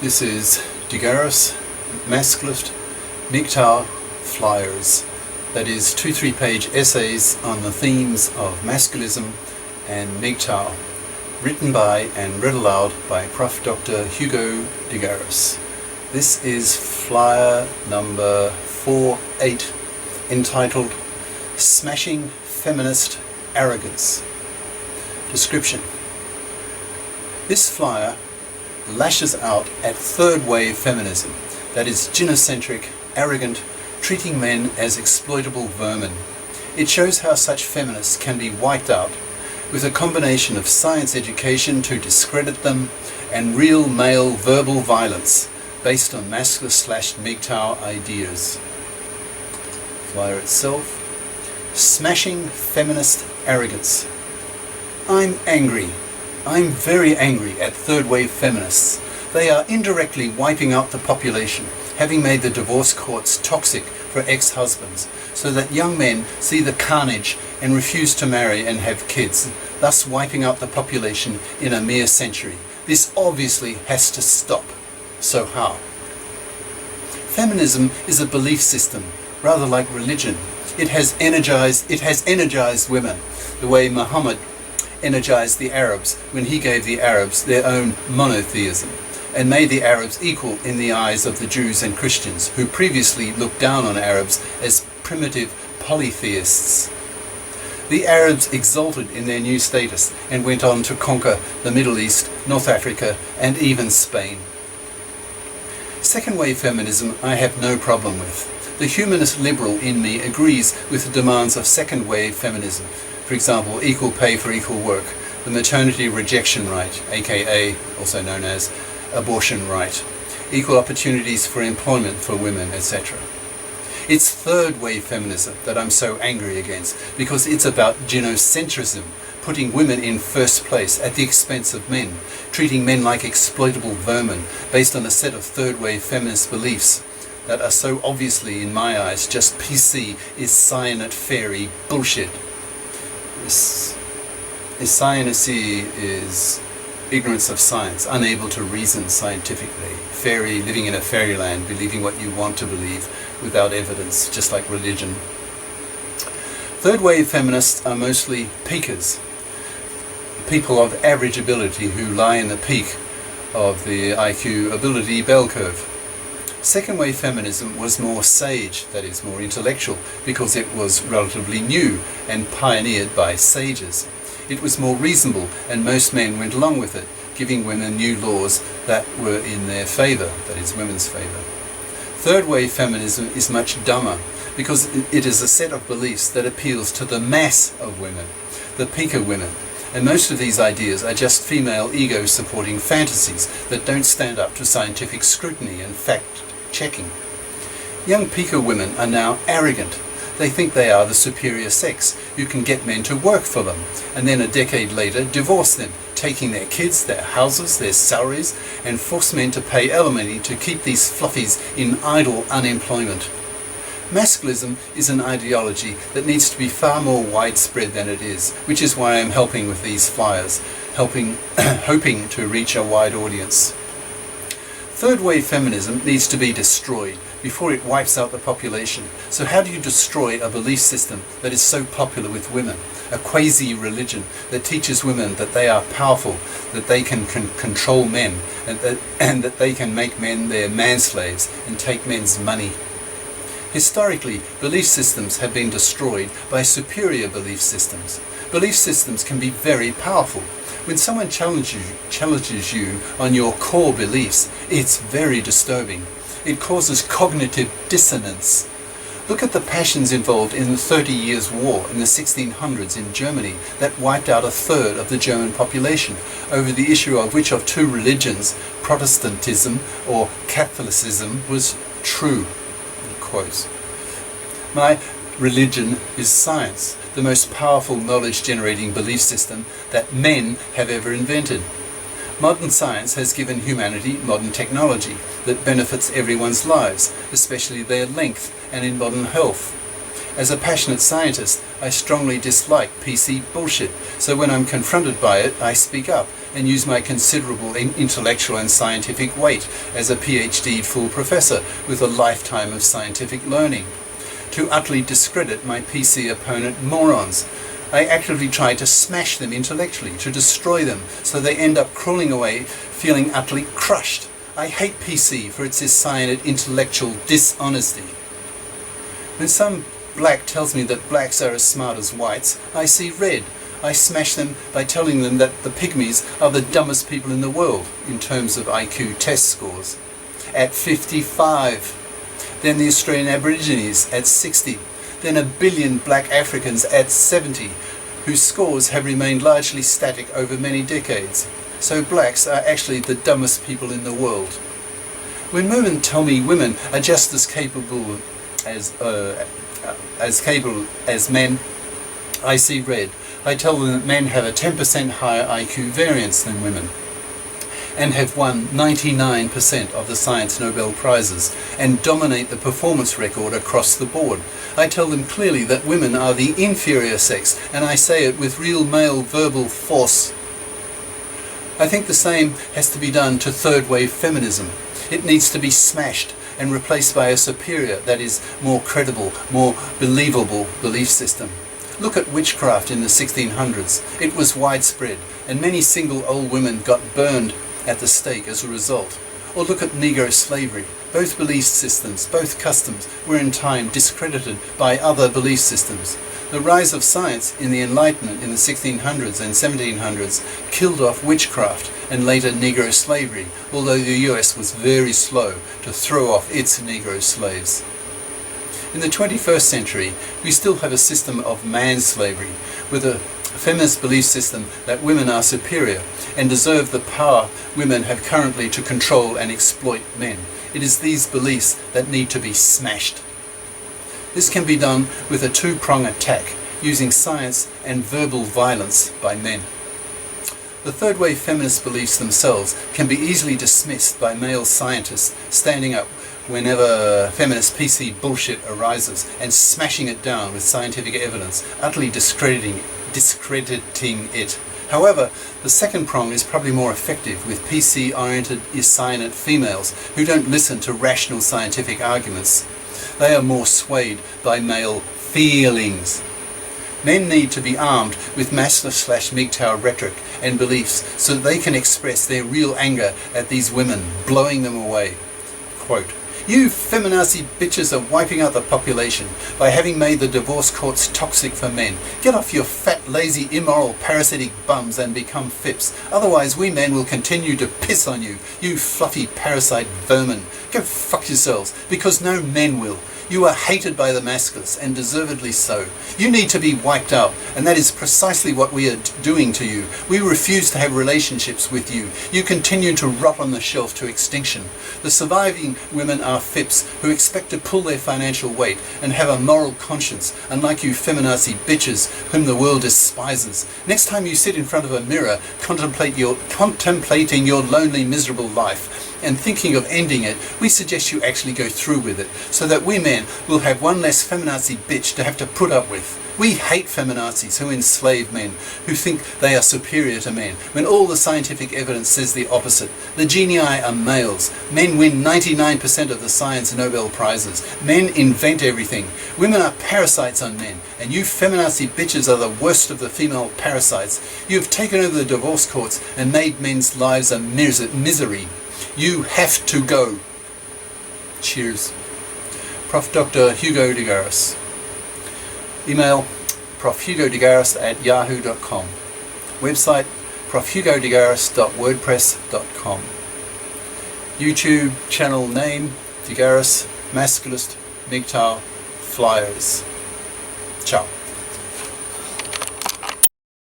This is GARIS, Masculist, MGTOW flyers. That is 2 3-page essays on the themes of masculism and MGTOW, written by and read aloud by Prof. Dr. Hugo de Garis. This is flyer number 48, entitled Smashing Feminist Arrogance. Description. This flyer lashes out at third-wave feminism, that is gynocentric, arrogant, treating men as exploitable vermin. It shows how such feminists can be wiped out with a combination of science education to discredit them and real male verbal violence based on masculist/MGTOW ideas. Flyer itself. Smashing feminist arrogance. I'm angry. I'm very angry at third-wave feminists. They are indirectly wiping out the population, having made the divorce courts toxic for ex-husbands, so that young men see the carnage and refuse to marry and have kids, thus wiping out the population in a mere century. This obviously has to stop. So how? Feminism is a belief system, rather like religion. It has energized women, the way Muhammad energized the Arabs when he gave the Arabs their own monotheism, and made the Arabs equal in the eyes of the Jews and Christians, who previously looked down on Arabs as primitive polytheists. The Arabs exulted in their new status and went on to conquer the Middle East, North Africa, and even Spain. Second-wave feminism I have no problem with. The humanist liberal in me agrees with the demands of second-wave feminism. For example, equal pay for equal work, the maternity rejection right, aka also known as abortion right, equal opportunities for employment for women, etc. It's third-wave feminism that I'm so angry against, because it's about gynocentrism, putting women in first place at the expense of men, treating men like exploitable vermin based on a set of third-wave feminist beliefs that are so obviously, in my eyes, just PC is cyanide fairy bullshit. Cyanicy is ignorance of science, unable to reason scientifically. Fairy, living in a fairyland, believing what you want to believe without evidence, just like religion. Third-wave feminists are mostly peakers, people of average ability who lie in the peak of the IQ ability bell curve. Second-wave feminism was more sage, that is, more intellectual, because it was relatively new and pioneered by sages. It was more reasonable, and most men went along with it, giving women new laws that were in their favour, that is, women's favour. Third-wave feminism is much dumber, because it is a set of beliefs that appeals to the mass of women, the peaker women, and most of these ideas are just female ego-supporting fantasies that don't stand up to scientific scrutiny and fact-checking. Young peaker women are now arrogant. They think they are the superior sex who can get men to work for them, and then a decade later divorce them, taking their kids, their houses, their salaries, and force men to pay alimony to keep these fluffies in idle unemployment. Masculism is an ideology that needs to be far more widespread than it is, which is why I'm helping with these flyers, hoping to reach a wide audience. Third-wave feminism needs to be destroyed before it wipes out the population. So how do you destroy a belief system that is so popular with women? A quasi-religion that teaches women that they are powerful, that they can control men, and that they can make men their manslaves and take men's money. Historically, belief systems have been destroyed by superior belief systems. Belief systems can be very powerful. When someone challenges you on your core beliefs, it's very disturbing. It causes cognitive dissonance. Look at the passions involved in the 30 Years' War in the 1600s in Germany that wiped out a third of the German population over the issue of which of two religions, Protestantism or Catholicism, was true. Quotes. My religion is science, the most powerful knowledge-generating belief system that men have ever invented. Modern science has given humanity modern technology that benefits everyone's lives, especially their length and in modern health. As a passionate scientist, I strongly dislike PC bullshit, so when I'm confronted by it, I speak up and use my considerable intellectual and scientific weight as a PhD full professor with a lifetime of scientific learning. To utterly discredit my PC opponent morons, I actively try to smash them intellectually, to destroy them, so they end up crawling away feeling utterly crushed. I hate PC for its cyanide intellectual dishonesty. When some black tells me that blacks are as smart as whites, I see red. I smash them by telling them that the pygmies are the dumbest people in the world in terms of IQ test scores. At 55. Then the Australian Aborigines at 60. Then 1 billion black Africans at 70, whose scores have remained largely static over many decades. So blacks are actually the dumbest people in the world. When women tell me women are just as capable as men, I see red. I tell them that men have a 10% higher IQ variance than women, and have won 99% of the Science Nobel Prizes, and dominate the performance record across the board. I tell them clearly that women are the inferior sex, and I say it with real male verbal force. I think the same has to be done to third-wave feminism. It needs to be smashed and replaced by a superior, that is, more credible, more believable belief system. Look at witchcraft in the 1600s. It was widespread, and many single old women got burned at the stake as a result. Or look at Negro slavery. Both belief systems, both customs, were in time discredited by other belief systems. The rise of science in the Enlightenment in the 1600s and 1700s killed off witchcraft and later Negro slavery, although the US was very slow to throw off its Negro slaves. In the 21st century, we still have a system of manslavery, with a feminist belief system that women are superior and deserve the power women have currently to control and exploit men. It is these beliefs that need to be smashed. This can be done with a two-prong attack, using science and verbal violence by men. The third-wave feminist beliefs themselves can be easily dismissed by male scientists standing up whenever feminist PC bullshit arises and smashing it down with scientific evidence, utterly discrediting it. However, the second prong is probably more effective with PC-oriented cyanide females who don't listen to rational scientific arguments. They are more swayed by male feelings. Men need to be armed with MASCULIST/MGTOW rhetoric and beliefs so that they can express their real anger at these women blowing them away. Quote, "You feminazi bitches are wiping out the population by having made the divorce courts toxic for men. Get off your fat, lazy, immoral, parasitic bums and become FIPS. Otherwise we men will continue to piss on you, you fluffy parasite vermin. Go fuck yourselves, because no men will. You are hated by the masculists, and deservedly so. You need to be wiped out, and that is precisely what we are doing to you. We refuse to have relationships with you. You continue to rot on the shelf to extinction. The surviving women are FIPS who expect to pull their financial weight and have a moral conscience, unlike you feminazi bitches whom the world despises. Next time you sit in front of a mirror contemplating your lonely, miserable life, and thinking of ending it, we suggest you actually go through with it, so that we men will have one less feminazi bitch to have to put up with. We hate feminazis who enslave men, who think they are superior to men, when all the scientific evidence says the opposite. The genii are males. Men win 99% of the Science Nobel Prizes. Men invent everything. Women are parasites on men, and you feminazi bitches are the worst of the female parasites. You have taken over the divorce courts and made men's lives a misery. You have to go. Cheers. Prof. Dr. Hugo de GARIS. Email profhugodegaris@yahoo.com. Website profhugodegaris.wordpress.com. YouTube channel name de GARIS, Masculist, MGTOW, Flyers. Ciao.